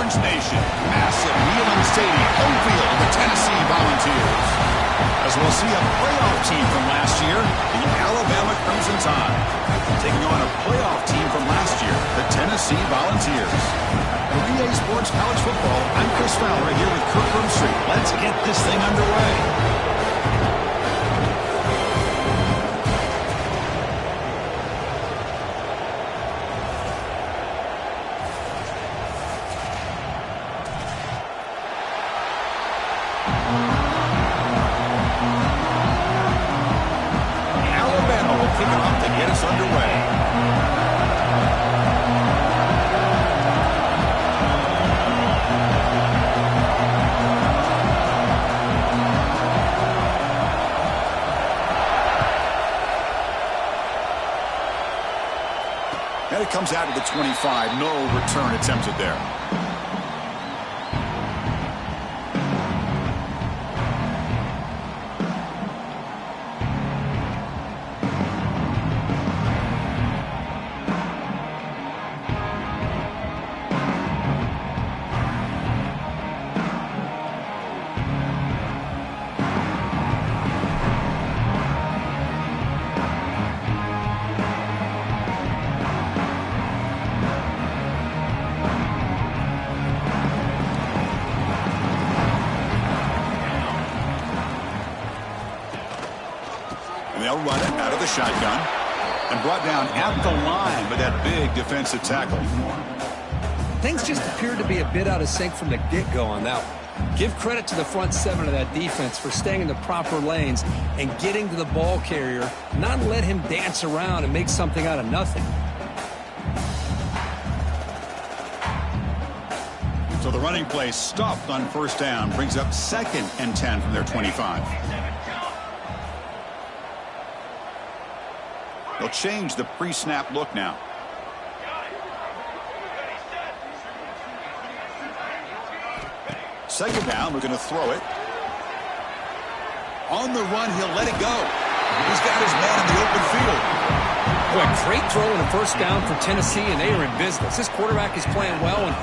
Orange Nation, massive Neyland Stadium, home field of the Tennessee Volunteers. As we'll see a playoff team from last year, the Alabama Crimson Tide, taking on a playoff team from last year, the Tennessee Volunteers. For EA Sports College Football, I'm Chris Fowler here with Kirk Street. Let's get this thing underway. And it comes out of the 25. No return attempted there. They'll run it out of the shotgun and brought down at the line with that big defensive tackle. Things just appeared to be a bit out of sync from the get-go on that one. Give credit to the front seven of that defense for staying in the proper lanes and getting to the ball carrier, not let him dance around and make something out of nothing. So the running play stopped on first down, brings up 2nd and 10 from their 25. They'll change the pre-snap look now. Second down, we're going to throw it. On the run, he'll let it go. He's got his man in the open field. Boy, great throw and a first down for Tennessee, and they are in business. This quarterback is playing well, and,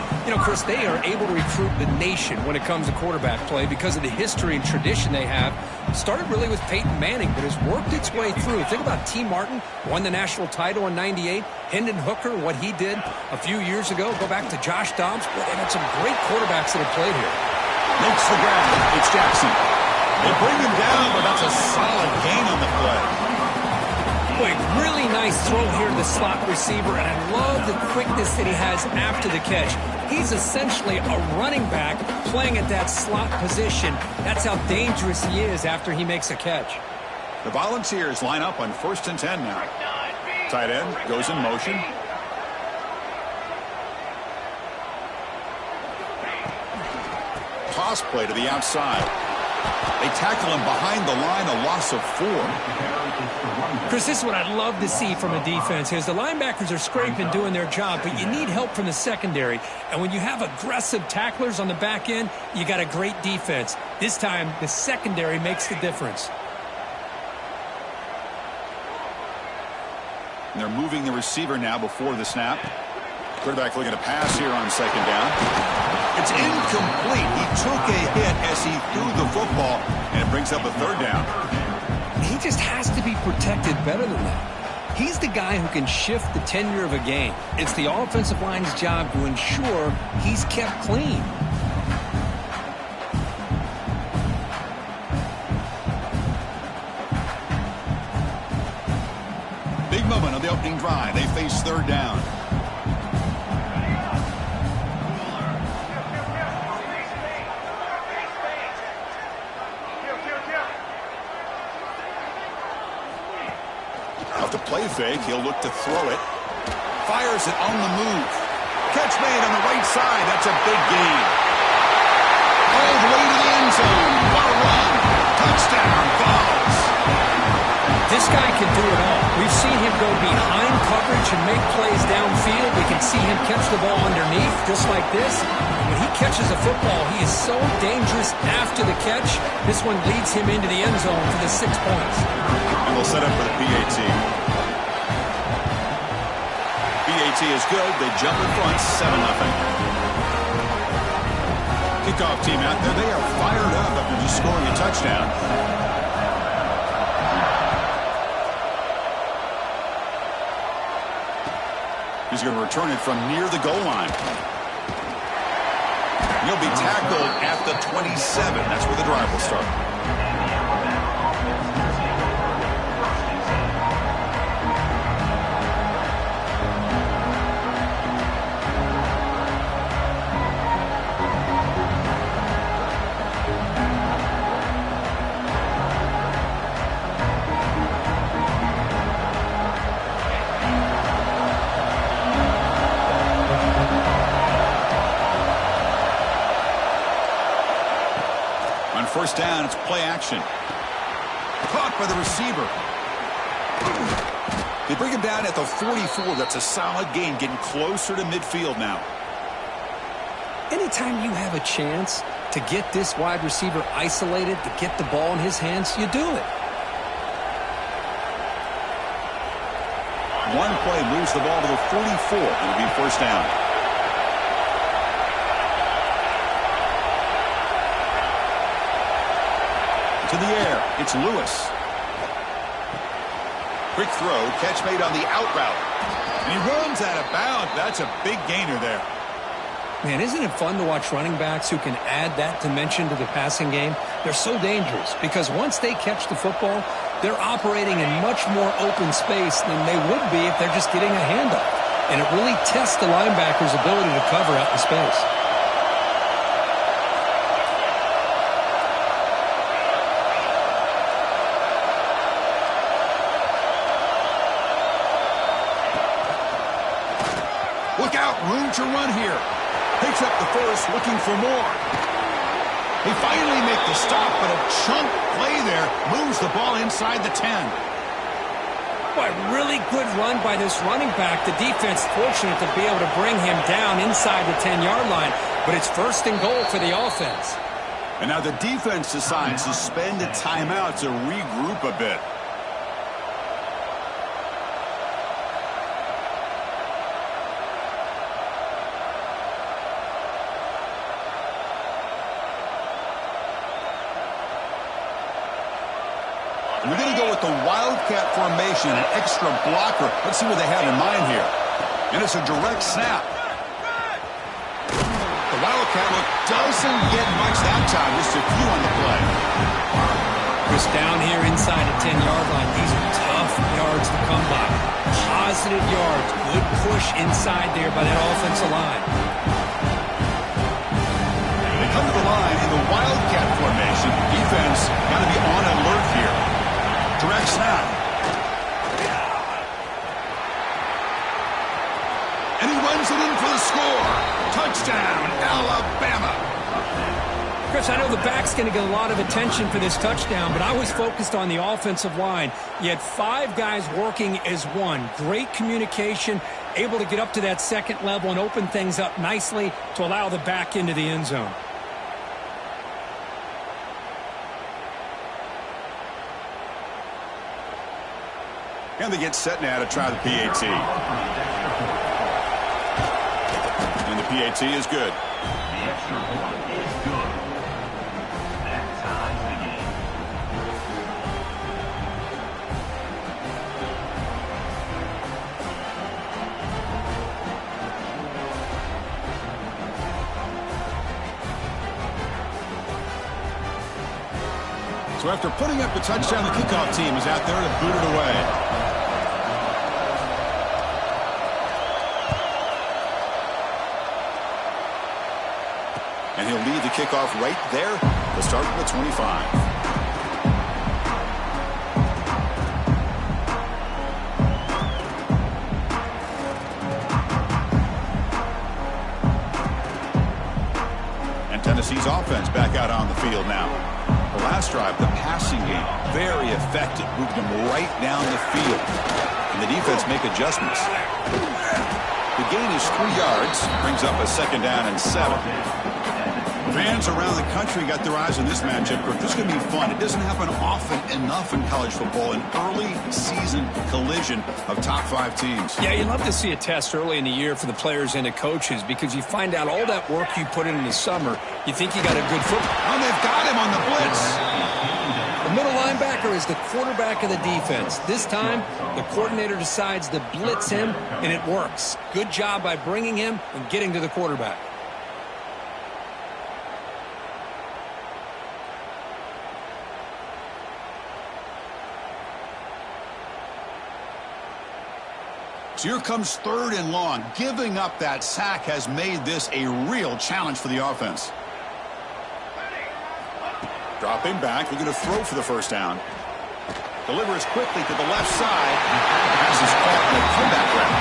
Chris, they are able to recruit the nation when it comes to quarterback play because of the history and tradition they have. Started really with Peyton Manning, but has worked its way through. Think about T. Martin, won the national title in '98. Hendon Hooker, what he did a few years ago. Go back to Josh Dobbs. Boy, they've had some great quarterbacks that have played here. Makes the grab. It's Jackson. They bring him down, but that's a solid gain on the play. Boy, really nice throw here to the slot receiver, and I love the quickness that he has after the catch. He's essentially a running back playing at that slot position. That's how dangerous he is after he makes a catch. The Volunteers line up on 1st and 10 now. Tight end goes in motion. Toss play to the outside. They tackle him behind the line, a loss of 4. Chris, this is what I'd love to see from a defense is the linebackers are scraping, doing their job, but you need help from the secondary. And when you have aggressive tacklers on the back end, you got a great defense. This time, the secondary makes the difference. And they're moving the receiver now before the snap. Quarterback looking to pass here on 2nd down. It's incomplete. He took a hit as he threw the football, and it brings up a 3rd down. He just has to be protected better than that. He's the guy who can shift the tenure of a game. It's the offensive line's job to ensure he's kept clean. Big moment on the opening drive. They face 3rd down. Off the play fake, he'll look to throw it. Fires it on the move. Catch made on the right side. That's a big gain. All the way to the end zone. What a run. Touchdown, Vols. This guy can do it all. We've seen him go behind coverage and make plays downfield. We can see him catch the ball underneath, just like this. When he catches a football, he is so dangerous after the catch. This one leads him into the end zone for the 6 points. And we'll set up for the PAT. PAT is good. They jump in front, 7-0. Kickoff team out there, they are fired up after just scoring a touchdown. He's going to return it from near the goal line. He'll be tackled at the 27. That's where the drive will start. First down, it's play action. Caught by the receiver. They bring him down at the 44. That's a solid gain, getting closer to midfield now. Anytime you have a chance to get this wide receiver isolated, to get the ball in his hands, you do it. One play moves the ball to the 44. It'll be first down. To the air, it's Lewis. Quick throw, catch made on the out route. And he runs out of bounds. That's a big gainer there. Man, isn't it fun to watch running backs who can add that dimension to the passing game? They're so dangerous because once they catch the football, they're operating in much more open space than they would be if they're just getting a handoff. And it really tests the linebacker's ability to cover out in space. Look out, room to run here. Picks up the first, looking for more. They finally make the stop, but a chunk play there moves the ball inside the 10. Boy, really good run by this running back. The defense fortunate to be able to bring him down inside the 10-yard line, but it's first and goal for the offense. And now the defense decides to spend a timeout to regroup a bit. We're going to go with the Wildcat formation, an extra blocker. Let's see what they have in mind here. And it's a direct snap. The Wildcat look doesn't get much that time. Just a few on the play. Chris, down here inside the 10-yard line, these are tough yards to come by. Positive yards. Good push inside there by that offensive line. They come to the line in the Wildcat formation. Defense got to be on alert here. Direct snap. And he runs it in for the score. Touchdown, Alabama. Chris, I know the back's going to get a lot of attention for this touchdown, but I was focused on the offensive line. You had 5 guys working as one. Great communication, able to get up to that second level and open things up nicely to allow the back into the end zone. And they get set now to try the PAT. And the PAT is good. The extra point is good. That ties the game. So after putting up the touchdown, the kickoff team is out there to boot it away. And he'll lead the kickoff right there to start with 25. And Tennessee's offense back out on the field now. The last drive, the passing game, very effective. Moved them right down the field. And the defense make adjustments. The gain is 3 yards. Brings up a second down and 7. Fans around the country got their eyes on this matchup. This is going to be fun. It doesn't happen often enough in college football, an early season collision of top 5 teams. Yeah, you love to see a test early in the year for the players and the coaches because you find out all that work you put in the summer. You think you got a good football. Oh, they've got him on the blitz. The middle linebacker is the quarterback of the defense. This time, the coordinator decides to blitz him, and it works. Good job by bringing him and getting to the quarterback. So here comes 3rd and long. Giving up that sack has made this a real challenge for the offense. Dropping back, they're going to throw for the first down. Delivers quickly to the left side. Pass is caught in the comeback route.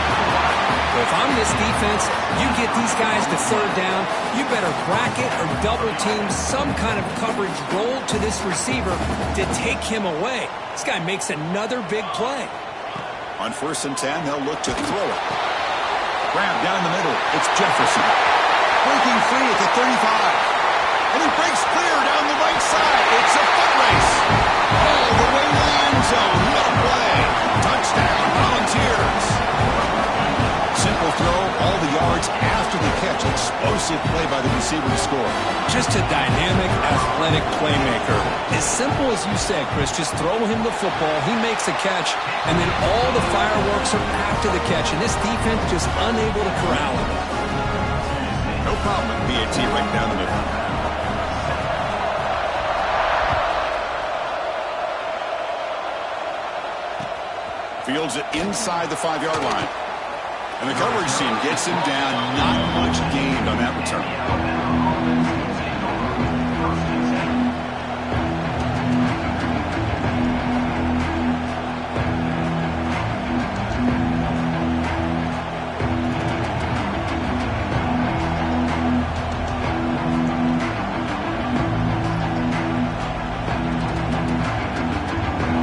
Well, if I'm this defense, you get these guys to 3rd down, you better bracket or double team some kind of coverage roll to this receiver to take him away. This guy makes another big play. On 1st and 10, they'll look to throw it. Grab down the middle. It's Jefferson. Breaking free at the 35. And he breaks clear down the right side. It's a foot race. All the way to the end zone. What a play. Touchdown, Volunteers. Simple throw, all the yards after the catch. Explosive play by the receiver to score. Just a dynamic, athletic playmaker. As simple as you said, Chris, just throw him the football, he makes a catch, and then all the fireworks are after the catch, and this defense just unable to corral him. No problem with PAT right down the middle. Fields it inside the 5-yard line. And the coverage team gets him down. Not much gained on that return.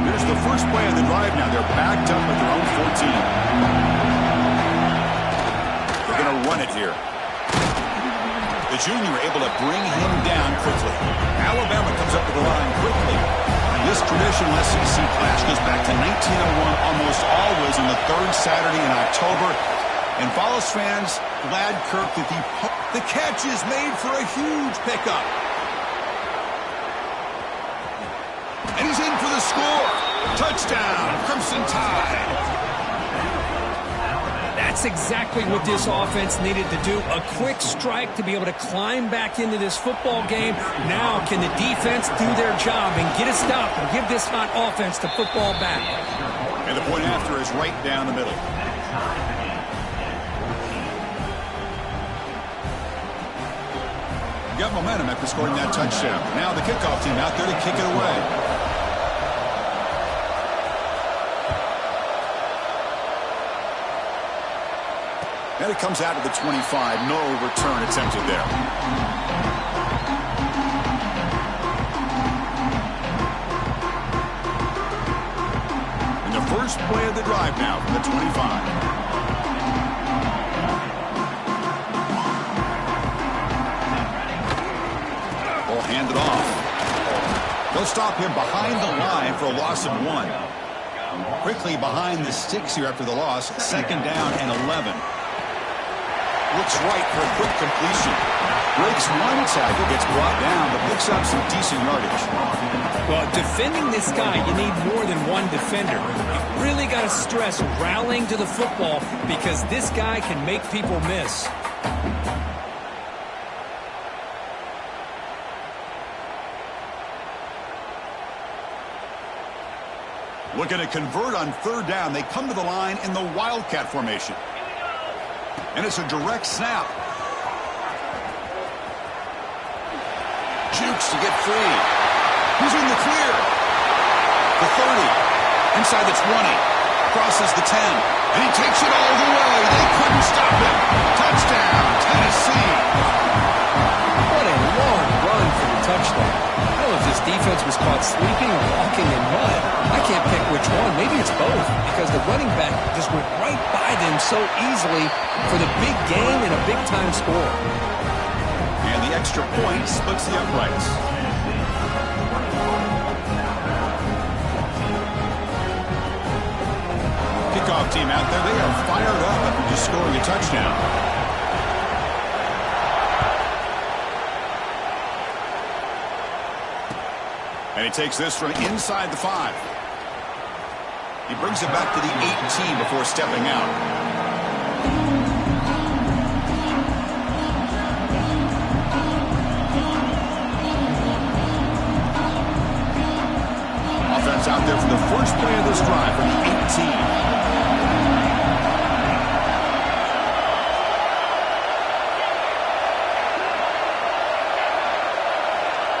Here's the first play of the drive now. They're backed up at their own 14. They're going to run it here. The junior able to bring him down quickly. Alabama comes up to the line quickly. This traditional SEC clash goes back to 1901, almost always on the 3rd Saturday in October. And Follows fans glad Kirk that the catch is made for a huge pickup. And he's in for the score. Touchdown, Crimson Tide. That's exactly what this offense needed to do. A quick strike to be able to climb back into this football game. Now can the defense do their job and get a stop and give this hot offense the football back? And the point after is right down the middle. Got momentum after scoring that touchdown. Now the kickoff team out there to kick it away. And it comes out to the 25. No return attempted there. And the first play of the drive now from the 25. Ball handed off. They'll stop him behind the line for a loss of 1. Quickly behind the sticks here after the loss. 2nd down and 11. Looks right for a quick completion. Breaks one tackle, gets brought down, but picks up some decent yardage. Well, defending this guy, you need more than one defender. You really got to stress rallying to the football because this guy can make people miss. Looking to convert on 3rd down. They come to the line in the Wildcat formation. And it's a direct snap. Jukes to get free. He's in the clear. The 30. Inside the 20. Crosses the 10. And he takes it all the way. They couldn't stop him. Touchdown, Tennessee. What a long run for the touchdown. I don't know if this defense was caught sleeping or walking in mud. I can't pick which one. Maybe it's both because the running back just went right by them so easily for the big gain and a big-time score. And the extra point splits the uprights. Kickoff team out there. They are fired up after just scoring a touchdown. And he takes this from inside the 5. He brings it back to the 18 before stepping out. Offense out there for the first play of this drive from the 18.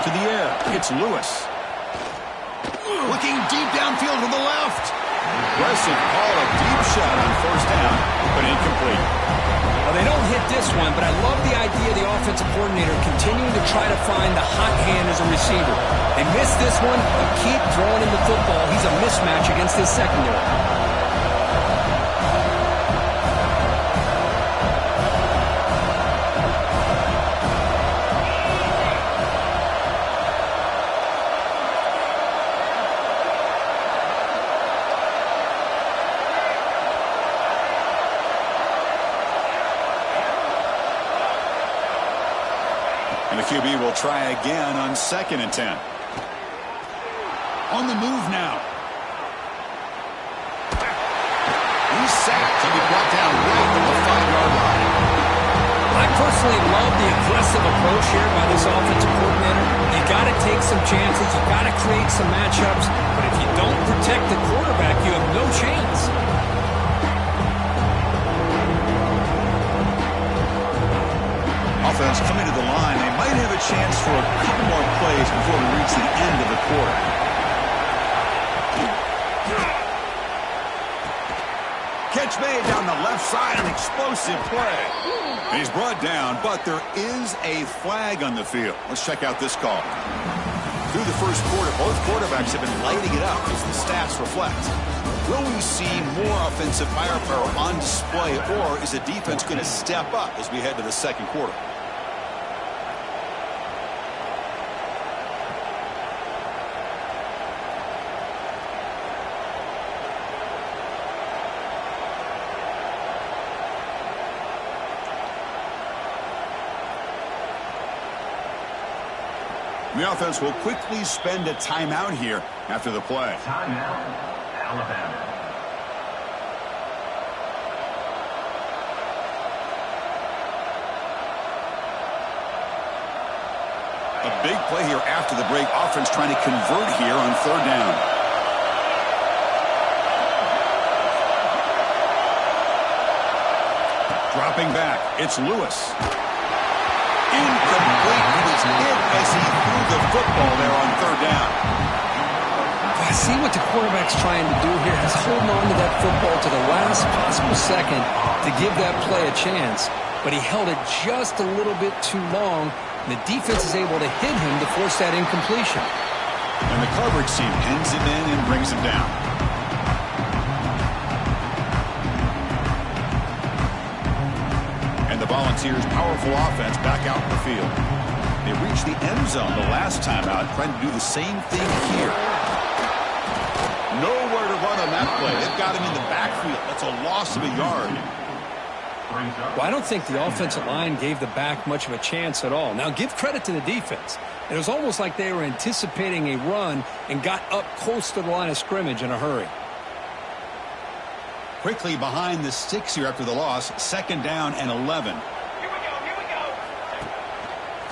To the air, it's Lewis. Looking deep downfield to the left. Aggressive call, a deep shot on first down, but incomplete. Well, they don't hit this one, but I love the idea of the offensive coordinator continuing to try to find the hot hand as a receiver. They missed this one, but keep throwing him the football. He's a mismatch against this secondary. And the QB will try again on 2nd and 10. On the move now. He's sacked. He'll be brought down right at the 5-yard line. I personally love the aggressive approach here by this offensive coordinator. You got to take some chances. You got to create some matchups. But if you don't protect the quarterback, you have no chance. Offense coming to the line. They might have a chance for a couple more plays before we reach the end of the quarter. Catch made down the left side, an explosive play. And he's brought down, but there is a flag on the field. Let's check out this call. Through the first quarter, both quarterbacks have been lighting it up as the stats reflect. Will we see more offensive firepower on display, or is the defense going to step up as we head to the second quarter? The offense will quickly spend a timeout here after the play. Timeout, Alabama. A big play here after the break. Offense trying to convert here on 3rd down. Dropping back, it's Lewis. Incomplete. He was hit as he threw the football there on 3rd down. I see what the quarterback's trying to do here. He's holding on to that football to the last possible second to give that play a chance. But he held it just a little bit too long, and the defense is able to hit him to force that incompletion. And the coverage team pins him in and brings him down. And the Volunteers' powerful offense back out in the field. They reached the end zone the last time out, trying to do the same thing here. Nowhere to run on that play. They've got him in the backfield. That's a loss of a yard. Well, I don't think the offensive line gave the back much of a chance at all. Now, give credit to the defense. It was almost like they were anticipating a run and got up close to the line of scrimmage in a hurry. Quickly behind the sticks here after the loss. 2nd down and 11. Here we go.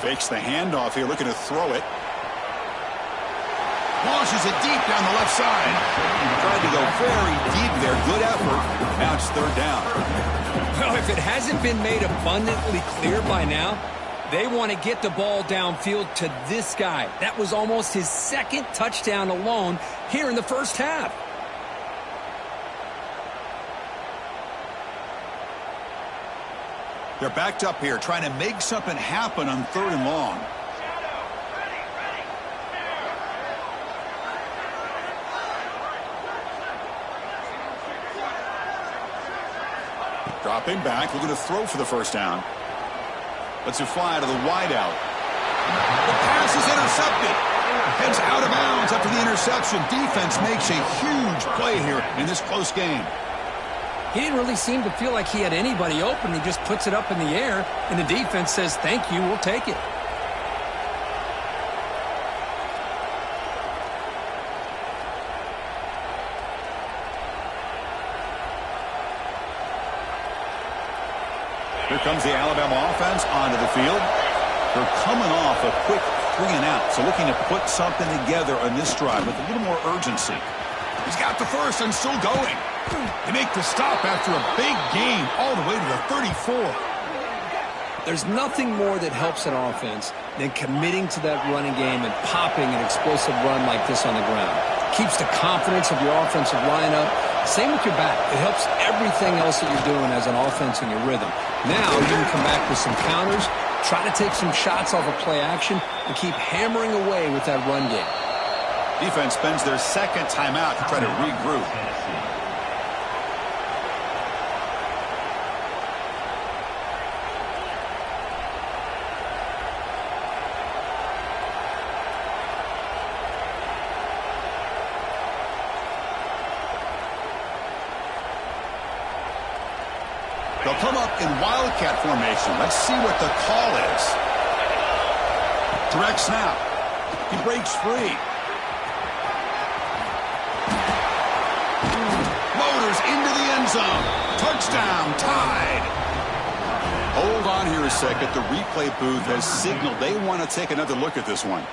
Fakes the handoff here, looking to throw it. Launches it deep down the left side. Tried to go very deep there. Good effort. Now it's 3rd down. Well, if it hasn't been made abundantly clear by now, they want to get the ball downfield to this guy. That was almost his 2nd touchdown alone here in the first half. They're backed up here, trying to make something happen on 3rd and long. Dropping back, looking to throw for the first down. Let's it fly to the wideout. The pass is intercepted. Heads out of bounds after the interception. Defense makes a huge play here in this close game. He didn't really seem to feel like he had anybody open. He just puts it up in the air, and the defense says, thank you, we'll take it. Here comes the Alabama offense onto the field. They're coming off a quick 3-and-out, so looking to put something together on this drive with a little more urgency. He's got the first and still going. They make the stop after a big gain all the way to the 34. There's nothing more that helps an offense than committing to that running game and popping an explosive run like this on the ground. Keeps the confidence of your offensive lineup. Same with your back. It helps everything else that you're doing as an offense in your rhythm. Now you can come back with some counters, try to take some shots off of play action, and keep hammering away with that run game. Defense spends their second timeout to try to regroup. They'll come up in wildcat formation. Let's see what the call is. Direct snap. He breaks free. Motors into the end zone. Touchdown, tied. Hold on here a second. The replay booth has signaled they want to take another look at this one.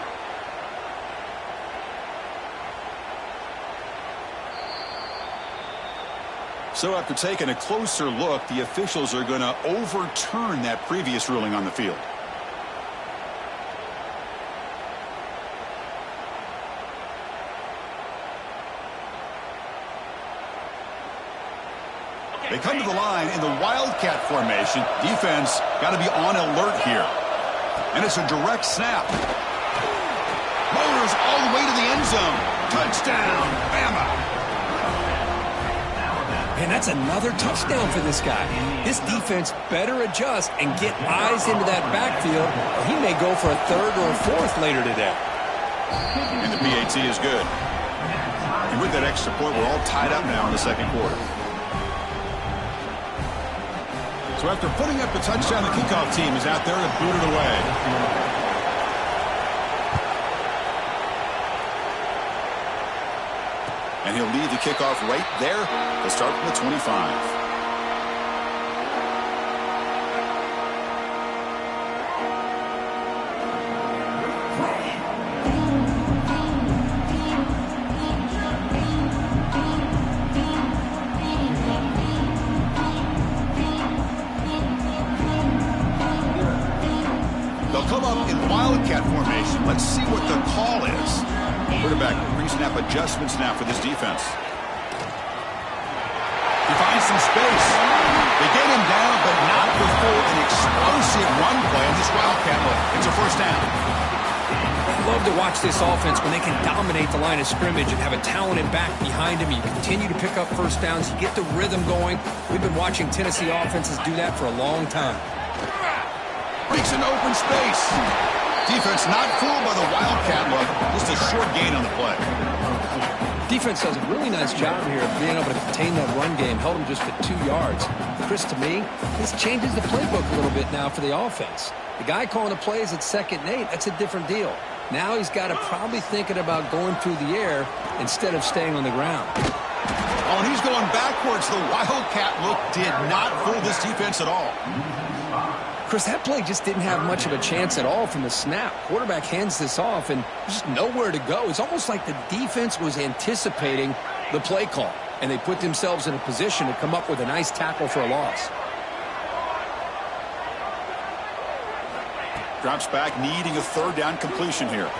So after taking a closer look, the officials are going to overturn that previous ruling on the field. They come to the line in the wildcat formation. Defense got to be on alert here. And it's a direct snap. Motors all the way to the end zone. Touchdown, Bama. And that's another touchdown for this guy. This defense better adjust and get eyes into that backfield, or he may go for a third or a fourth later today. And the PAT is good. And with that extra point, we're all tied up now in the second quarter. So after putting up the touchdown, the kickoff team is out there to boot it away. And he'll lead the kickoff right there to start from the 25. They'll come up in wildcat formation. Let's see what the call is. Quarterback pre-snap adjustments now for this defense. He finds some space. They get him down, but not before an explosive run play on this wildcat look. It's a first down. I love to watch this offense when they can dominate the line of scrimmage and have a talented back behind him. You continue to pick up first downs. You get the rhythm going. We've been watching Tennessee offenses do that for a long time. Breaks an open space. Defense not fooled by the wildcat look. Just a short gain on the play. Defense does a really nice job here of being able to contain that run game. Held him just for 2 yards. Chris, to me, this changes the playbook a little bit now for the offense. The guy calling the plays at 2nd and 8, that's a different deal. Now he's got to probably thinking about going through the air instead of staying on the ground. Oh, and he's going backwards. The wildcat look did not fool this defense at all. Chris, that play just didn't have much of a chance at all from the snap. Quarterback hands this off, and there's just nowhere to go. It's almost like the defense was anticipating the play call, and they put themselves in a position to come up with a nice tackle for a loss. Drops back, needing a third down completion here.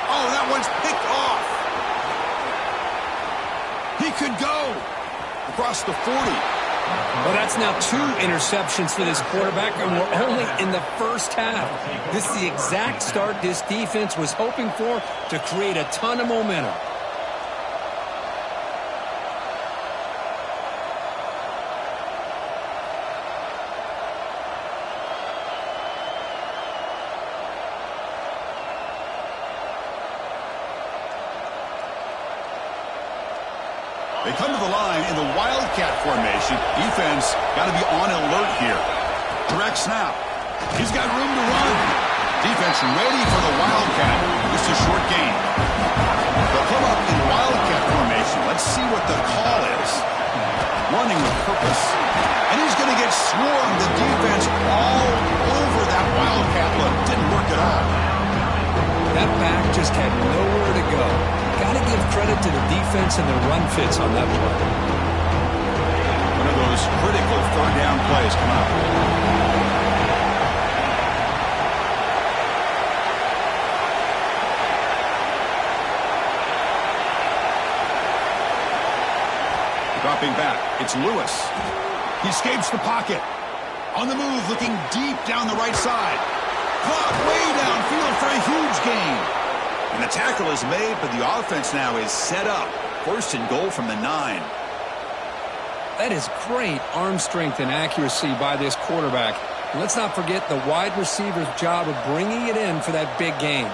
Oh, that one's picked off. He could go across the 40. Well, that's now 2 interceptions for this quarterback, and we're only in the first half. This is the exact start this defense was hoping for to create a ton of momentum. They come to the line in the Wildcat formation. Defense got to be on alert here. Direct snap. He's got room to run. Defense ready for the Wildcat. Just a short gain. They'll come up in Wildcat formation. Let's see what the call is. Running with purpose. And he's going to get swarmed. The defense all over that Wildcat look. Didn't work at all. That back just had nowhere to go. Got to give credit to the defense and their run fits on that play. One of those critical third down plays coming up. Dropping back, it's Lewis. He escapes the pocket. On the move, looking deep down the right side. Caught way downfield for a huge gain. And the tackle is made, but the offense now is set up. First and goal from the 9. That is great arm strength and accuracy by this quarterback. And let's not forget the wide receiver's job of bringing it in for that big gain.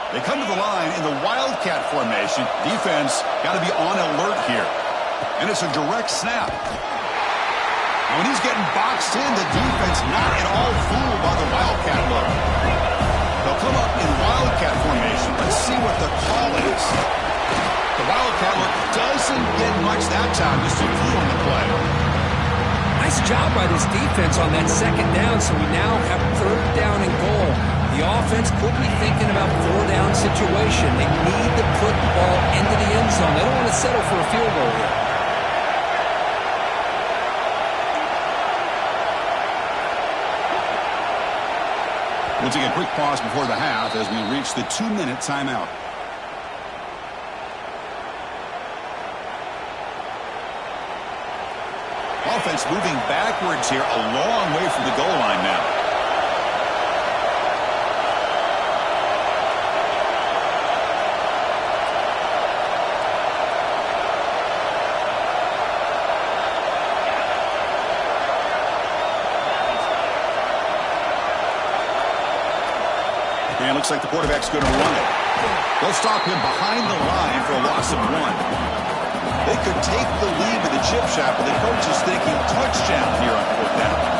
They come to the line in the Wildcat formation. Defense got to be on alert here. And it's a direct snap. And when he's getting boxed in, the defense not at all fooled by the Wildcat look. They'll come up in Wildcat formation. Let's see what the call is. The Wildcat look doesn't get much that time. Just a few on the play. Nice job by this defense on that second down, so we now have third down and goal. The offense could be thinking about four-down situation. They need to put the ball into the end zone. They don't want to settle for a field goal here. We'll take a quick pause before the half as we reach the 2-minute timeout. Offense moving backwards here, a long way from the goal line now. And looks like the quarterback's going to run it. They'll stop him behind the line for a loss of 1. They could take the lead with the chip shot, but the coach is thinking touchdown here on 4th down.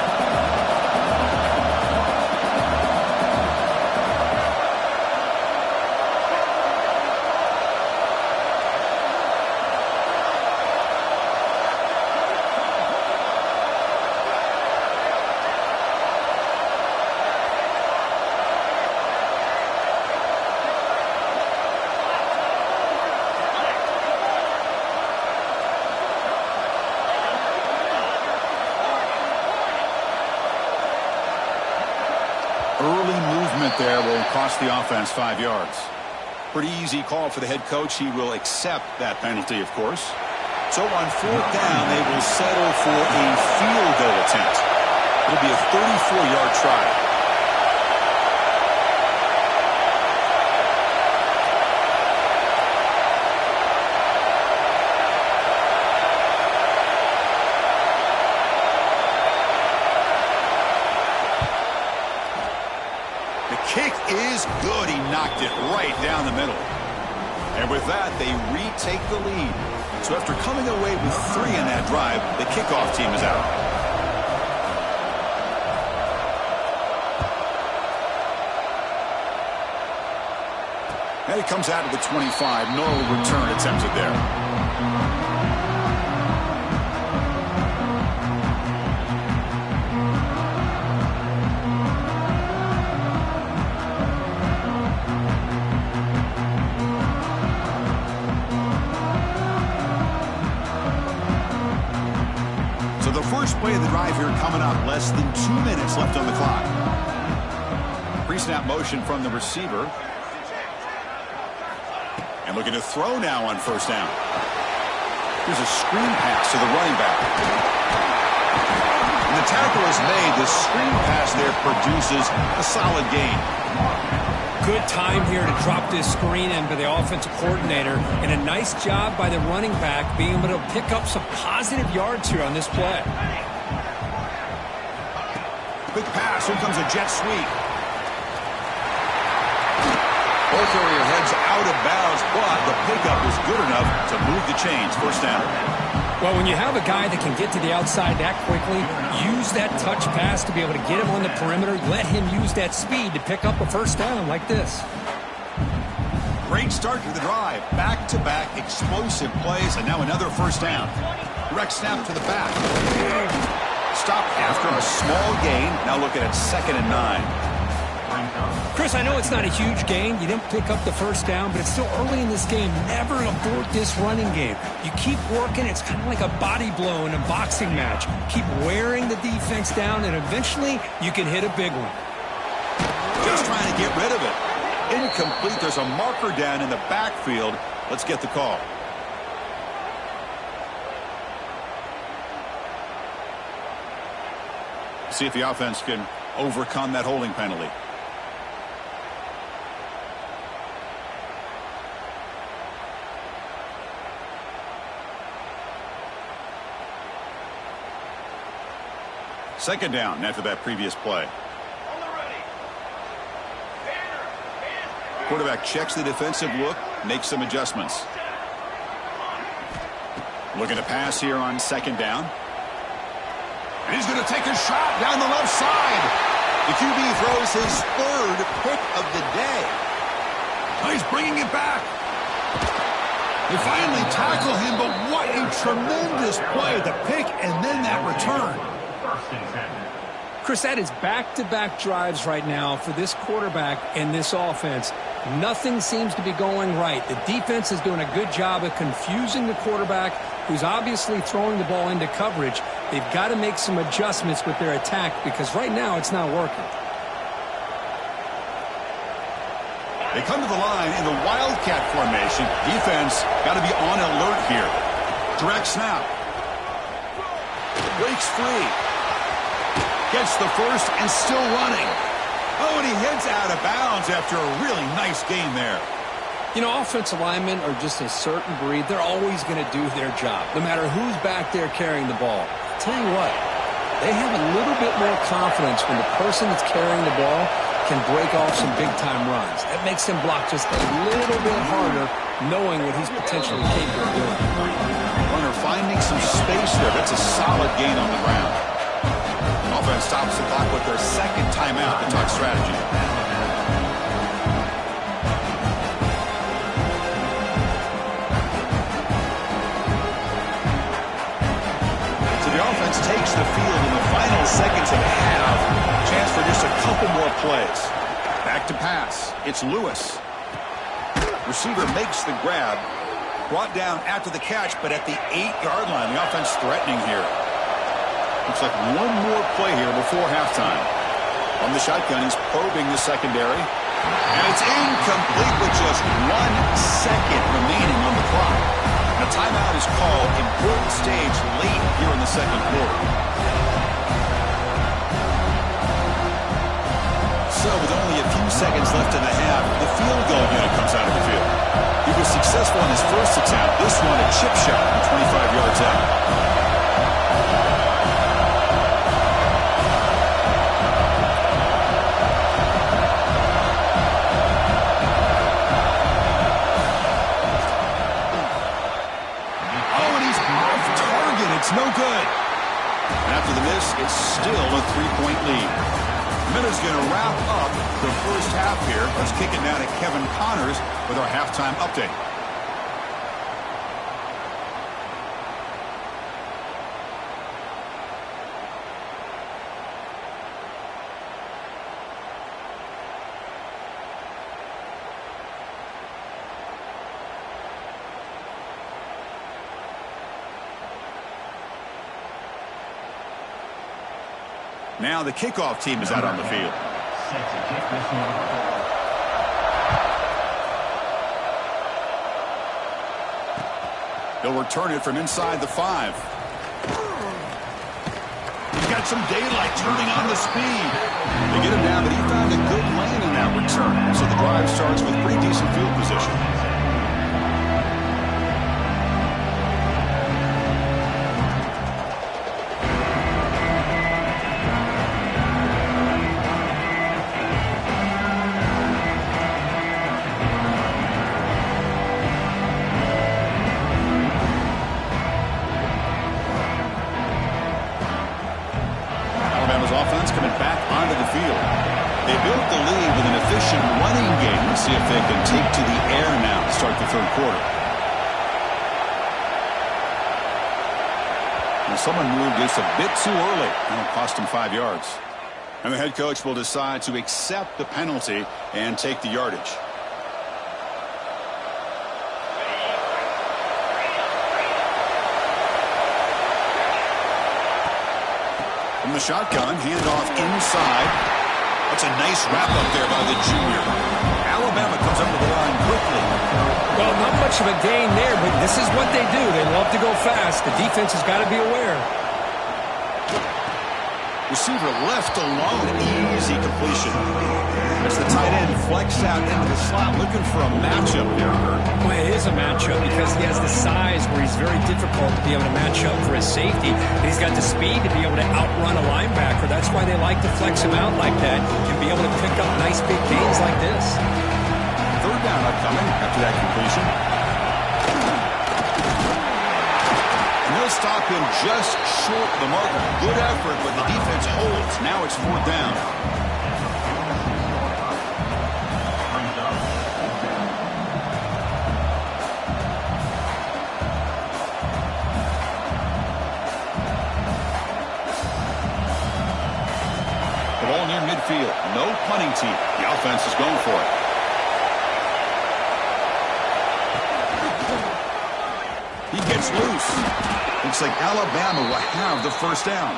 Early movement there will cost the offense 5 yards. Pretty easy call for the head coach. He will accept that penalty, of course. So on 4th down, they will settle for a field goal attempt. It'll be a 34-yard try. Kick is good. He knocked it right down the middle. And with that, they retake the lead. So after coming away with 3 in that drive, the kickoff team is out. And he comes out to the 25. No return attempted there. Play of the drive here coming up. Less than 2 minutes left on the clock. Pre-snap motion from the receiver. And looking to throw now on 1st down. Here's a screen pass to the running back. And the tackle is made. The screen pass there produces a solid gain. Good time here to drop this screen in by the offensive coordinator, and a nice job by the running back being able to pick up some positive yards here on this play. Quick pass. Here comes a jet sweep. Ball carrier heads out of bounds, but the pickup was good enough to move the chains. First down. Well, when you have a guy that can get to the outside that quickly, use that touch pass to be able to get him on the perimeter, let him use that speed to pick up a first down like this. Great start to the drive. Back-to-back explosive plays, and now another first down. Direct snap to the back. Stop after a small gain. Now looking at 2nd and 9. Chris, I know it's not a huge gain. You didn't pick up the first down, but it's still early in this game. Never abort this running game. You keep working. It's kind of like a body blow in a boxing match. Keep wearing the defense down, and eventually you can hit a big one. Just trying to get rid of it. Incomplete. There's a marker down in the backfield. Let's get the call. See if the offense can overcome that holding penalty. Second down after that previous play. Quarterback checks the defensive look, makes some adjustments. Looking to pass here on 2nd down. And he's going to take a shot down the left side. The QB throws his 3rd pick of the day. Oh, he's bringing it back. They finally tackle him, but what a tremendous play. The pick and then that return. Chris, that is back-to-back drives right now for this quarterback and this offense. Nothing seems to be going right. The defense is doing a good job of confusing the quarterback, who's obviously throwing the ball into coverage. They've got to make some adjustments with their attack because right now it's not working. They come to the line in the Wildcat formation. Defense got to be on alert here. Direct snap. Breaks free. Gets the first and still running. Oh, and he heads out of bounds after a really nice game there. You know, offensive linemen are just a certain breed. They're always going to do their job, no matter who's back there carrying the ball. I'll tell you what, they have a little bit more confidence when the person that's carrying the ball can break off some big-time runs. That makes him block just a little bit harder, knowing what he's potentially capable of doing. Runner finding some space there. That's a solid gain on the ground. Offense stops the clock with their 2nd timeout to talk strategy. So the offense takes the field in the final seconds of the half. Chance for just a couple more plays. Back to pass. It's Lewis. Receiver makes the grab. Brought down after the catch, but at the 8-yard line. The offense threatening here. Looks like one more play here before halftime. On the shotgun, he's probing the secondary. And it's incomplete with just 1 second remaining on the clock. A timeout is called. Important stage late here in the 2nd quarter. So with only a few seconds left in the half, the field goal unit comes out of the field. He was successful in his first attempt. This one a chip shot from 25 yards out. It's no good. And after the miss, it's still a 3-point lead. Miller's going to wrap up the first half here. Let's kick it now to Kevin Connors with our halftime update. Now the kickoff team is out on the field. They'll return it from inside the 5. He's got some daylight turning on the speed. They get him down, but he found a good lane in that return. return, so the drive starts with pretty decent field position. Alabama's offense coming back onto the field. They built the lead with an efficient running game. Let's see if they can take to the air now to start the third quarter. And someone moved this a bit too early. That'll cost him 5 yards. And the head coach will decide to accept the penalty and take the yardage. From the shotgun, handoff inside. That's a nice wrap-up there by the junior. Alabama comes up to the line quickly. Well, not much of a gain there, but this is what they do. They love to go fast. The defense has got to be aware. Receiver left alone. Easy completion. As the tight end flexed out into the slot, looking for a matchup there, Kurt. Well, it is a matchup because he has the size where he's very difficult to be able to match up for his safety. And he's got the speed to be able to outrun a linebacker. That's why they like to flex him out like that. Can be able to pick up nice big gains like this. Third down upcoming after that completion. And they'll stop him just short of the marker. Good effort, but the defense holds. Now it's fourth down. The ball near midfield. No punting team. The offense is going for it. He gets loose. Looks like Alabama will have the first down.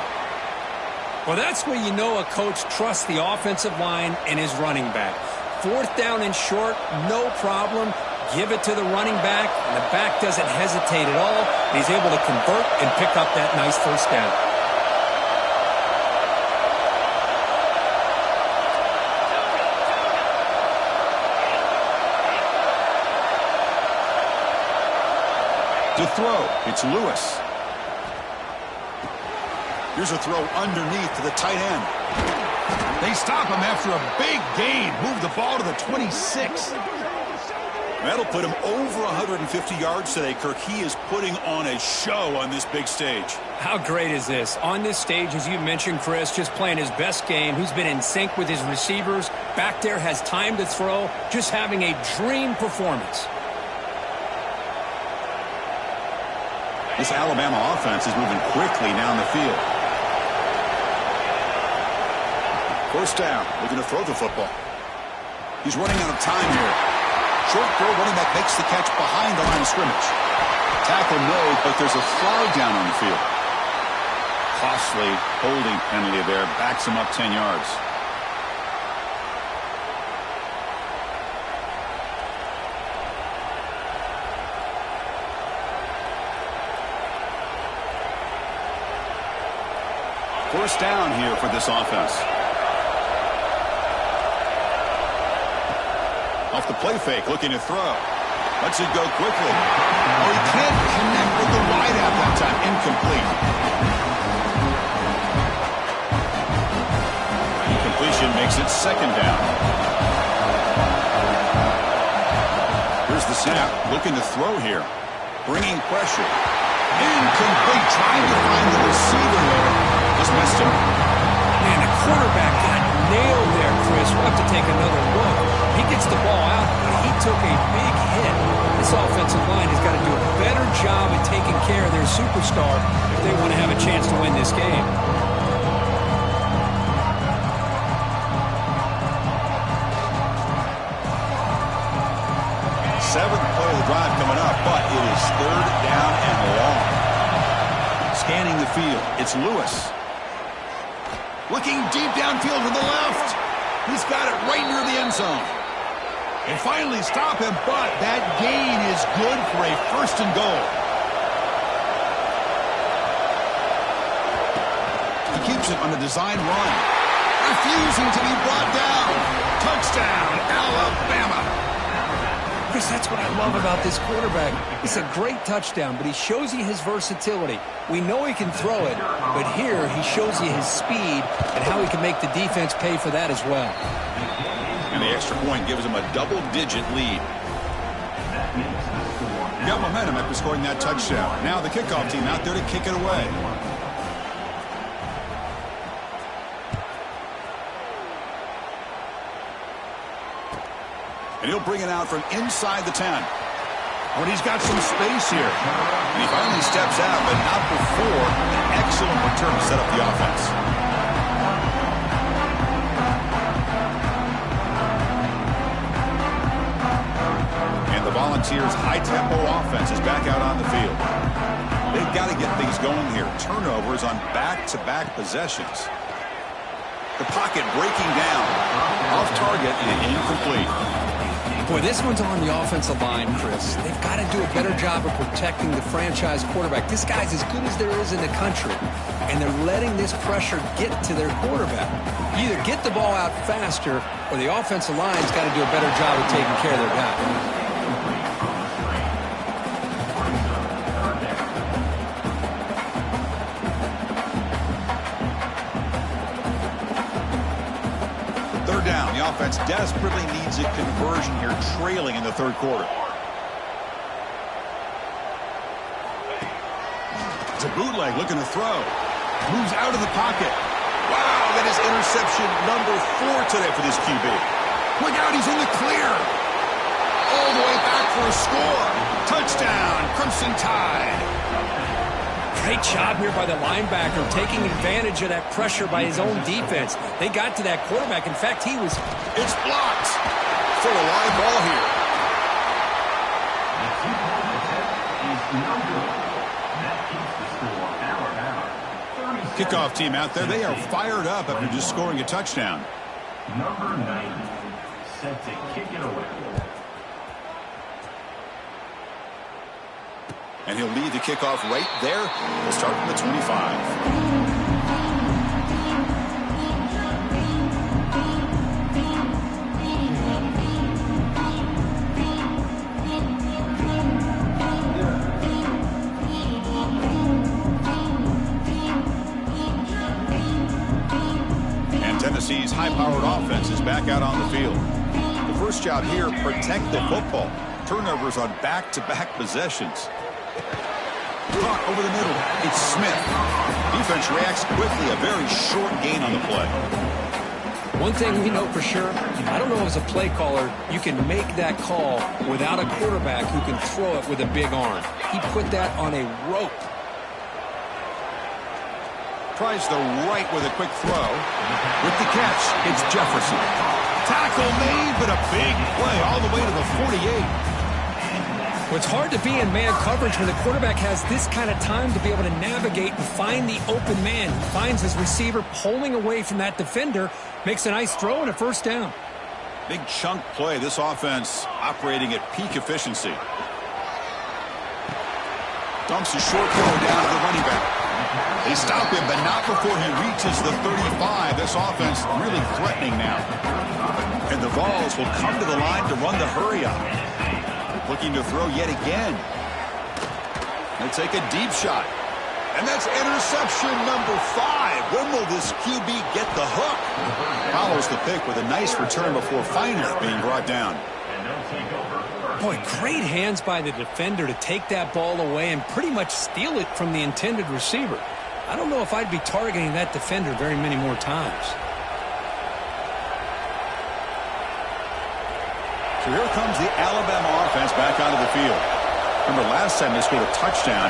Well, that's where you know a coach trusts the offensive line and his running back. Fourth down and short, no problem. Give it to the running back, and the back doesn't hesitate at all. He's able to convert and pick up that nice first down. To throw, it's Lewis. Here's a throw underneath to the tight end. They stop him after a big gain. Move the ball to the 26. That'll put him over 150 yards today, Kirk. He is putting on a show on this big stage. How great is this? On this stage, as you mentioned, Chris, just playing his best game. He's been in sync with his receivers. Back there, has time to throw. Just having a dream performance. This Alabama offense is moving quickly down the field. First down, looking to throw the football. He's running out of time here. Short throw, running back makes the catch behind the line of scrimmage. Tackle made, but there's a flag down on the field. Costly holding penalty there, backs him up 10 yards. First down here for this offense. Off the play fake, looking to throw. Lets it go quickly. Oh, he can't connect with the wideout that time. Incomplete. Incompletion makes it second down. Here's the snap, looking to throw here. Bringing pressure. Incomplete, trying to find the receiver there. Just missed him. Man, the quarterback got nailed there, Chris. We'll have to take another look. He gets the ball out, but he took a big hit. This offensive line has got to do a better job at taking care of their superstar if they want to have a chance to win this game. Seventh play of the drive coming up, but it is third down and long. Scanning the field, it's Lewis. Looking deep downfield to the left. He's got it right near the end zone. They finally stop him, but that gain is good for a first and goal. He keeps it on the design run. Refusing to be brought down. Touchdown, That's what I love about this quarterback. It's a great touchdown, but he shows you his versatility. We know he can throw it, but here he shows you his speed and how he can make the defense pay for that as well. And the extra point gives him a double-digit lead. Got momentum after scoring that touchdown. Now the kickoff team out there to kick it away. And he'll bring it out from inside the 10. But he's got some space here. And he finally steps out, but not before an excellent return to set up the offense. And the Volunteers' high-tempo offense is back out on the field. They've got to get things going here. Turnovers on back-to-back possessions. The pocket breaking down. Off target and incomplete. Boy, this one's on the offensive line, Chris. They've got to do a better job of protecting the franchise quarterback. This guy's as good as there is in the country, and they're letting this pressure get to their quarterback. You either get the ball out faster, or the offensive line's got to do a better job of taking care of their guy. Down. The offense desperately needs a conversion here, trailing in the third quarter. It's a bootleg looking to throw. Moves out of the pocket. Wow, that is interception number 4 today for this QB. Look out, he's in the clear. All the way back for a score. Touchdown, Crimson Tide. Great job here by the linebacker, taking advantage of that pressure by his own defense. They got to that quarterback. In fact, he was... It's blocked for a live ball here. Kickoff team out there. They are fired up after just scoring a touchdown. Number 90, set to kick it away. And he'll lead the kickoff right there. We'll start from the 25. And Tennessee's high-powered offense is back out on the field. The first job here, protect the football. Turnovers on back-to-back possessions. Caught over the middle. It's Smith. Defense reacts quickly. A very short gain on the play. One thing we know for sure, I don't know as a play caller, you can make that call without a quarterback who can throw it with a big arm. He put that on a rope. Tries the right with a quick throw. With the catch, it's Jefferson. Tackle made, but a big play all the way to the 48. Well, it's hard to be in man coverage when the quarterback has this kind of time to be able to navigate and find the open man. He finds his receiver pulling away from that defender, makes a nice throw and a first down. Big chunk play. This offense operating at peak efficiency. Dumps a short throw down to the running back. They stop him, but not before he reaches the 35. This offense really threatening now. And the Vols will come to the line to run the hurry up. Looking to throw yet again. They take a deep shot. And that's interception number 5. When will this QB get the hook? Follows the pick with a nice return before Feiner being brought down. Boy, great hands by the defender to take that ball away and pretty much steal it from the intended receiver. I don't know if I'd be targeting that defender very many more times. So here comes the Alabama offense back onto the field. Remember, last time they scored a touchdown.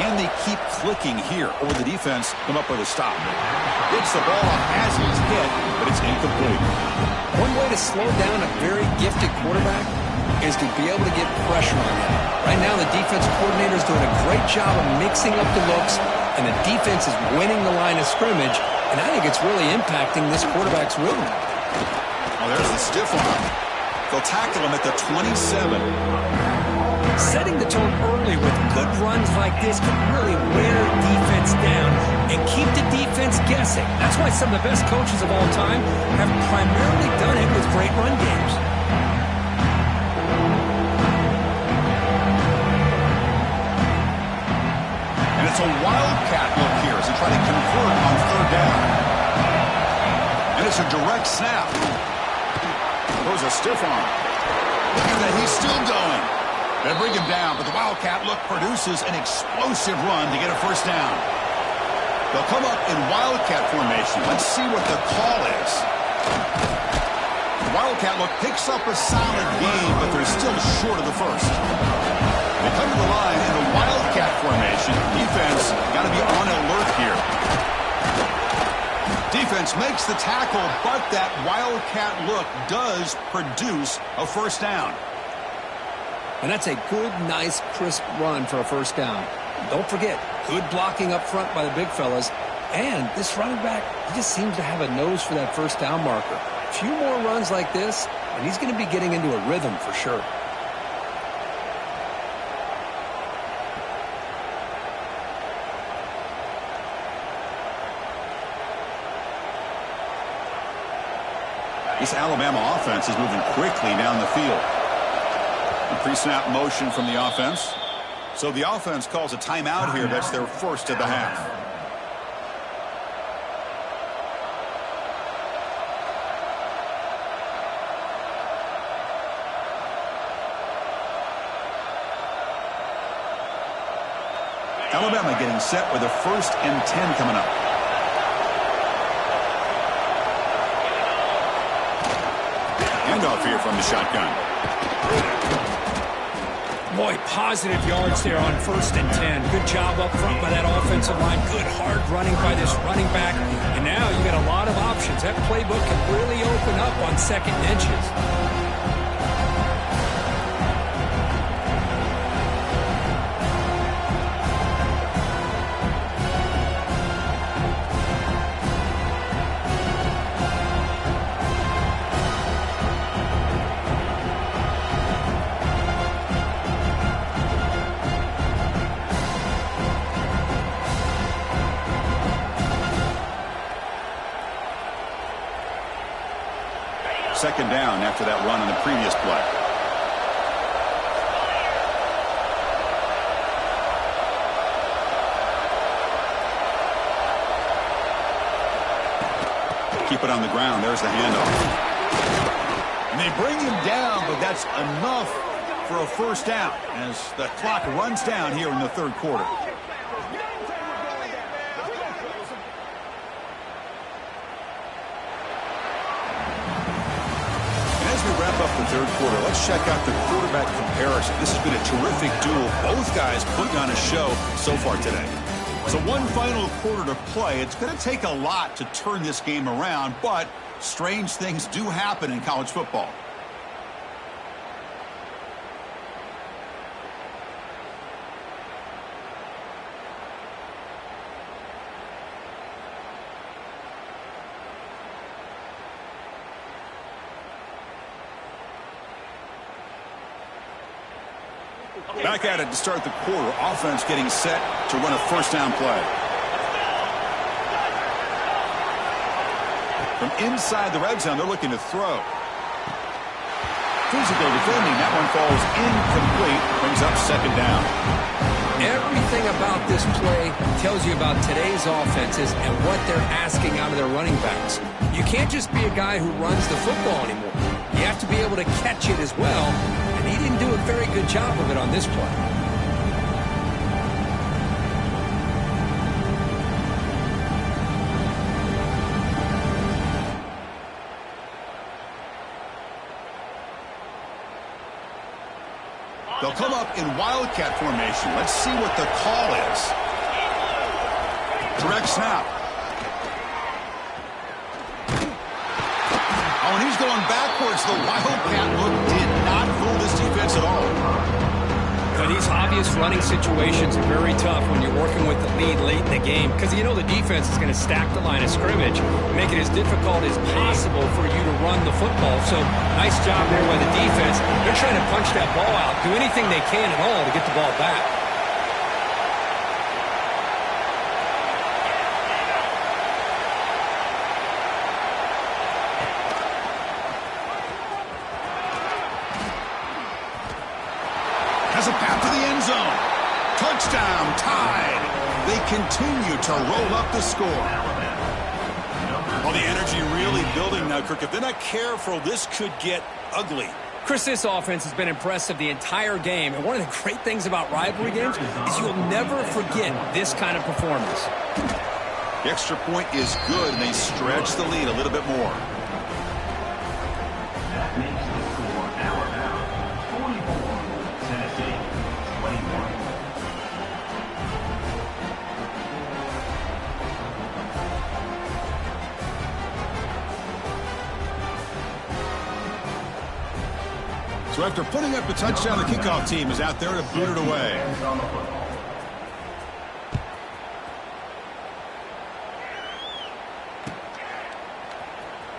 Can they keep clicking here, or will the defense come up with a stop? Gets the ball off as he's hit, but it's incomplete. One way to slow down a very gifted quarterback is to be able to get pressure on him. Right now, the defensive coordinator is doing a great job of mixing up the looks, and the defense is winning the line of scrimmage, and I think it's really impacting this quarterback's rhythm. Oh, there's the stiff arm. They'll tackle him at the 27. Setting the tone early with good runs like this can really wear defense down and keep the defense guessing. That's why some of the best coaches of all time have primarily done it with great run games. Direct snap. Throws a stiff arm. Look at that. He's still going. They bring him down, but the Wildcat look produces an explosive run to get a first down. They'll come up in Wildcat formation. Let's see what the call is. The Wildcat look picks up a solid gain, but they're still short of the first. They come to the line in a Wildcat formation. Defense got to be on alert here. Defense makes the tackle, but that Wildcat look does produce a first down. And that's a good, nice, crisp run for a first down. Don't forget, good blocking up front by the big fellas. And this running back, he just seems to have a nose for that first down marker. A few more runs like this, and he's going to be getting into a rhythm for sure. This Alabama offense is moving quickly down the field. A pre-snap motion from the offense. So the offense calls a timeout here. That's their first of the half. Alabama getting set with a 1st and 10 coming up. Handoff here from the shotgun. Boy, positive yards there on 1st and 10. Good job up front by that offensive line. Good hard running by this running back. And now you got a lot of options. That playbook can really open up on 2nd and inches. Second down after that run in the previous play. Keep it on the ground. There's the handoff. And they bring him down, but that's enough for a first down as the clock runs down here in the 3rd quarter. Wrap up the 3rd quarter. Let's check out the quarterback comparison. This has been a terrific duel. Both guys putting on a show so far today. So one final quarter to play. It's going to take a lot to turn this game around, but strange things do happen in college football. Back at it to start the quarter. Offense getting set to run a first down play. From inside the red zone, they're looking to throw. Physical defending. That one falls incomplete. Brings up 2nd down. Everything about this play tells you about today's offenses and what they're asking out of their running backs. You can't just be a guy who runs the football anymore. You have to be able to catch it as well. And he didn't do a very good job of it on this play. They'll come up in Wildcat formation. Let's see what the call is. Direct snap. Oh, and he's going backwards. The Wildcat look did not fool this defense at all. Now, these obvious running situations are very tough when you're working with the lead late in the game because you know the defense is going to stack the line of scrimmage, make it as difficult as possible for you to run the football. So nice job there by the defense. They're trying to punch that ball out, do anything they can at all to get the ball back. Has a path to the end zone. Touchdown, tied. They continue to roll up the score. Well, the energy really building now, Kirk. If they're not careful, this could get ugly. Chris, this offense has been impressive the entire game, and one of the great things about rivalry games is you'll never forget this kind of performance. The extra point is good, and they stretch the lead a little bit more. That makes the score Alabama 44, Tennessee 21. So after putting up the touchdown, the kickoff team is out there to boot it away.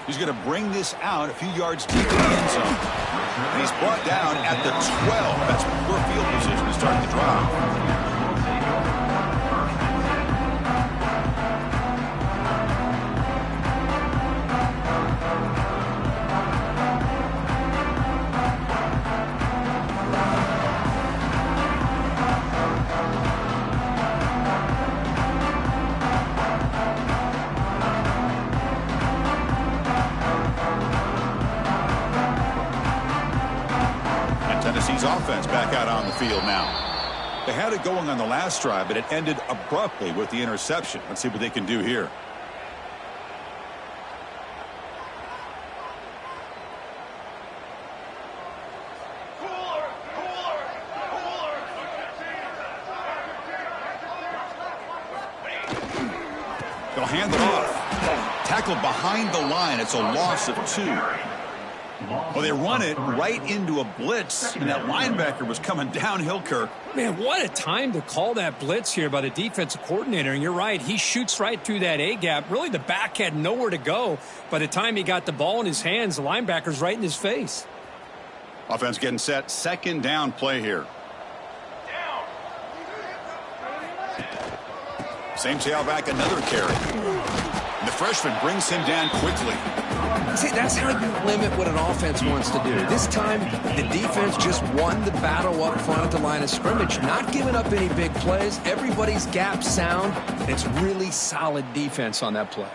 He's going to bring this out a few yards deep in the end zone. And he's brought down at the 12. That's poor field position to start the drive. Tennessee's offense back out on the field now. They had it going on the last drive, but it ended abruptly with the interception. Let's see what they can do here. They'll hand it off. Tackled behind the line. It's a loss of 2. Well, they run it right into a blitz, and that linebacker was coming downhill, Kirk. Man, what a time to call that blitz here by the defensive coordinator. And you're right, he shoots right through that A-gap. Really, the back had nowhere to go. By the time he got the ball in his hands, the linebacker's right in his face. Offense getting set. Second down play here. Same tailback, another carry. The freshman brings him down quickly. See, that's how you limit what an offense wants to do. This time, the defense just won the battle up front at the line of scrimmage, not giving up any big plays. Everybody's gap sound. It's really solid defense on that play.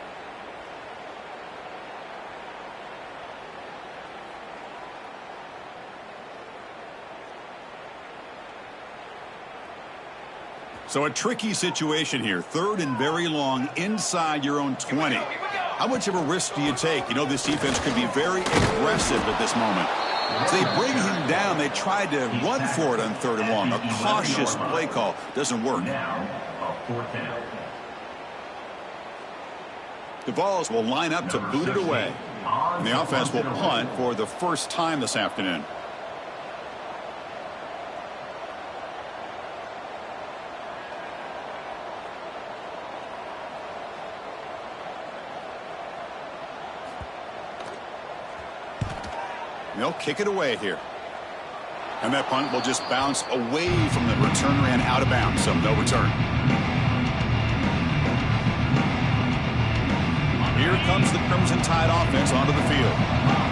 So a tricky situation here. Third and very long inside your own 20. How much of a risk do you take? You know, this defense could be very aggressive at this moment. So they bring him down. They tried to run for it on third and long. A cautious play call doesn't work. The Vols will line up to boot it away. And the offense will punt for the first time this afternoon. They'll kick it away here. And that punt will just bounce away from the returner and out of bounds, so no return. Here comes the Crimson Tide offense onto the field.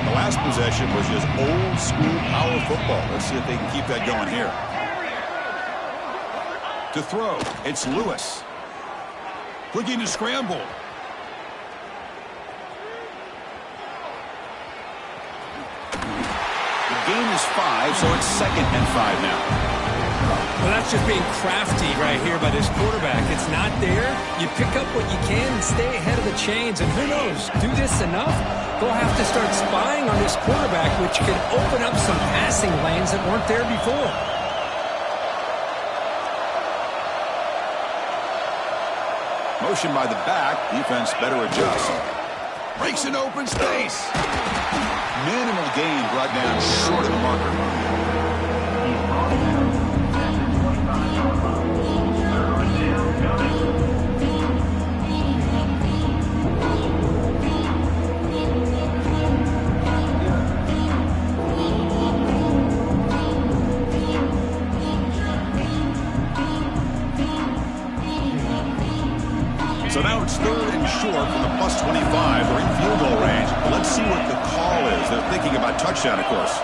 The last possession was just old school power football. Let's see if they can keep that going here. To throw, it's Lewis. Looking to scramble. Gain is 5, so it's 2nd and 5 now. Well, that's just being crafty right here by this quarterback. It's not there. You pick up what you can and stay ahead of the chains. And who knows, do this enough, they'll have to start spying on this quarterback, which can open up some passing lanes that weren't there before. Motion by the back. Defense better adjust. Breaks an open space. Minimal gain brought down short of the marker. So now it's 3rd and short from the +25. They're in field goal range. But let's see what the call is. They're thinking about touchdown, of course.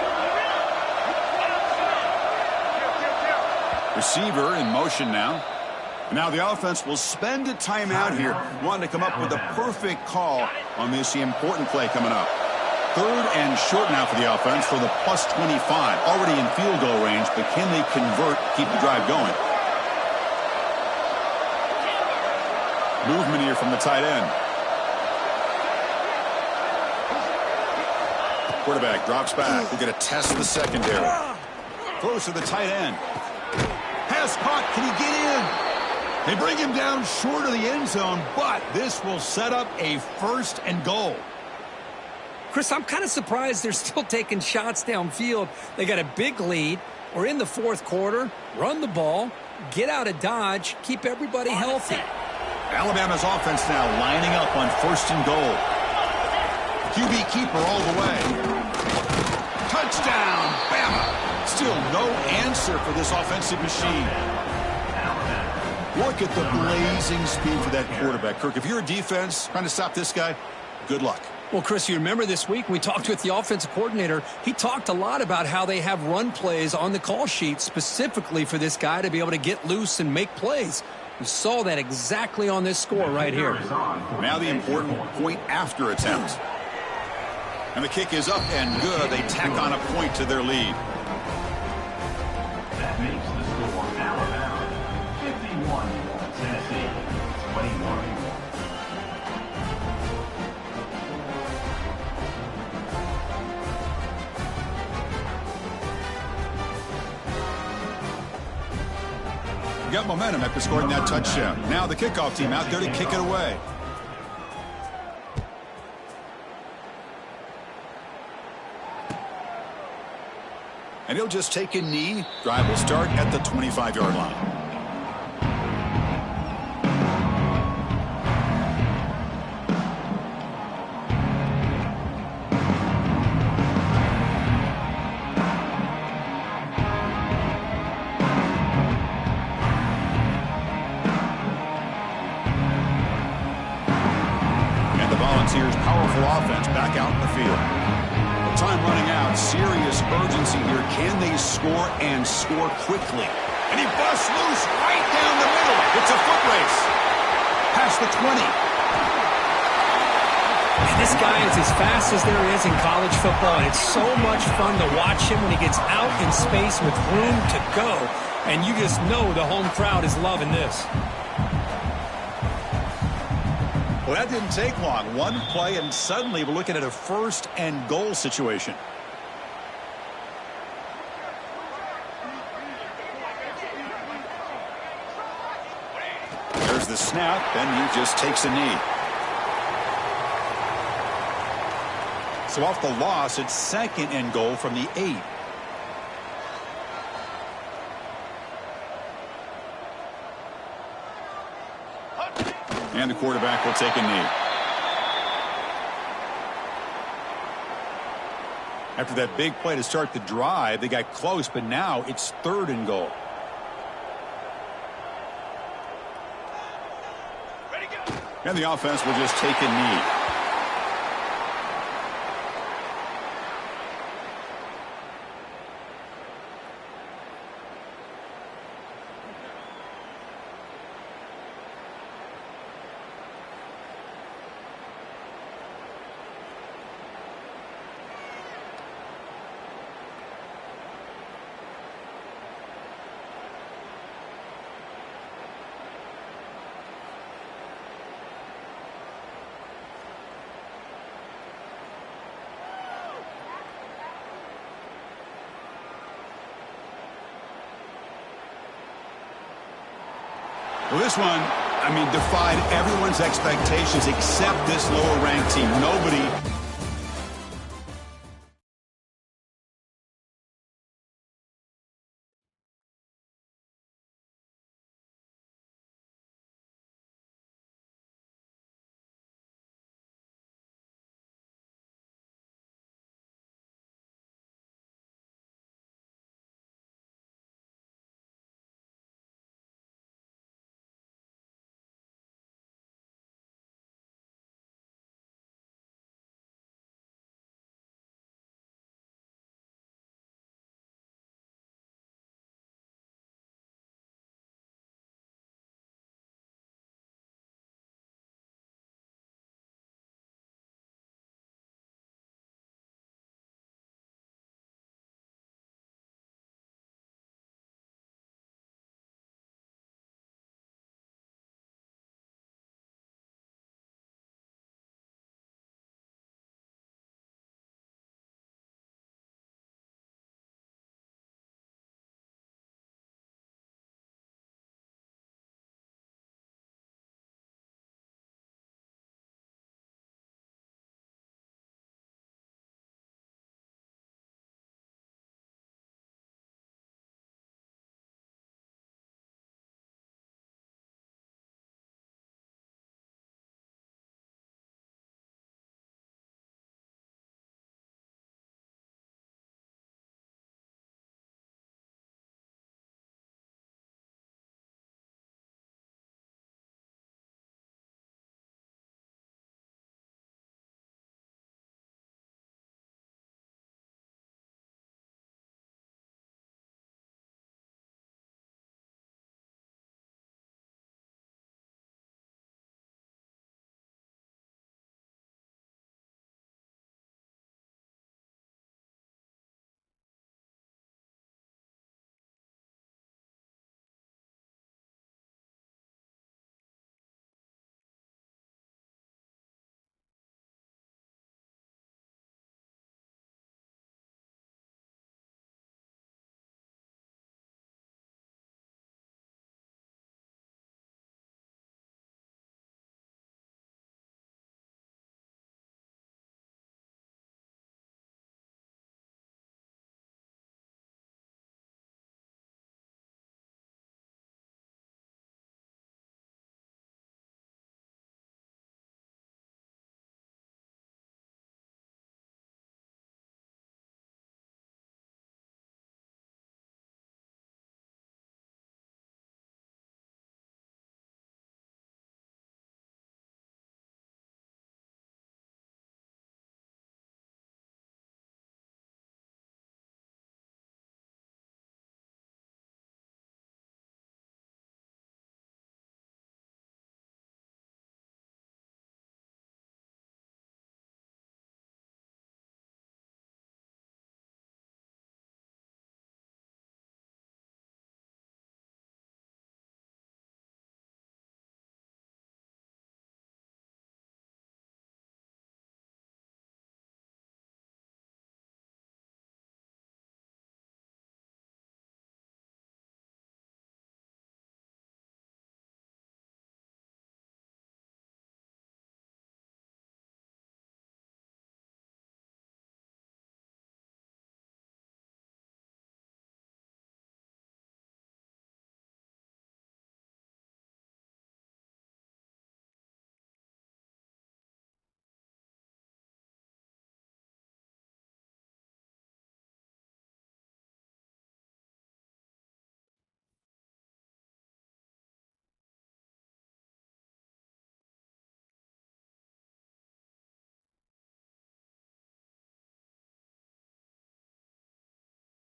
Receiver in motion now. Now the offense will spend a timeout here, wanting to come up with a perfect call on this important play coming up. 3rd and short now for the offense for the +25. Already in field goal range, but can they convert, keep the drive going? Movement here from the tight end. Quarterback drops back. We're going to test the secondary. Throws to the tight end. Pass caught. Can he get in? They bring him down short of the end zone, but this will set up a 1st and goal. Chris, I'm kind of surprised they're still taking shots downfield. They got a big lead. We're in the 4th quarter. Run the ball. Get out of Dodge. Keep everybody healthy. Alabama's offense now lining up on 1st and goal. QB keeper all the way. Touchdown, Bama. Still no answer for this offensive machine. Look at the blazing speed for that quarterback. Kirk, if you're a defense trying to stop this guy, good luck. Well, Chris, you remember this week we talked with the offensive coordinator. He talked a lot about how they have run plays on the call sheet specifically for this guy to be able to get loose and make plays. We saw that exactly on this score right here. Now the important point after attempt. And the kick is up and good. They tack on a point to their lead. That makes the score Alabama 51, Tennessee 21. Got momentum after scoring that touchdown. Now the kickoff team out there to kick it away. And he'll just take a knee. Drive will start at the 25-yard line. Powerful offense back out in the field. Time running out. Serious urgency here. Can they score and score quickly? And he busts loose right down the middle. It's a foot race. Past the 20. And this guy is as fast as there is in college football, and it's so much fun to watch him when he gets out in space with room to go. And you just know the home crowd is loving this. Well, that didn't take long. One play, and suddenly we're looking at a 1st and goal situation. There's the snap, and he just takes a knee. So off the loss, it's 2nd and goal from the 8. And the quarterback will take a knee. After that big play to start the drive, they got close, but now it's 3rd and goal. And the offense will just take a knee. Well, this one, I mean, defied everyone's expectations except this lower-ranked team. Nobody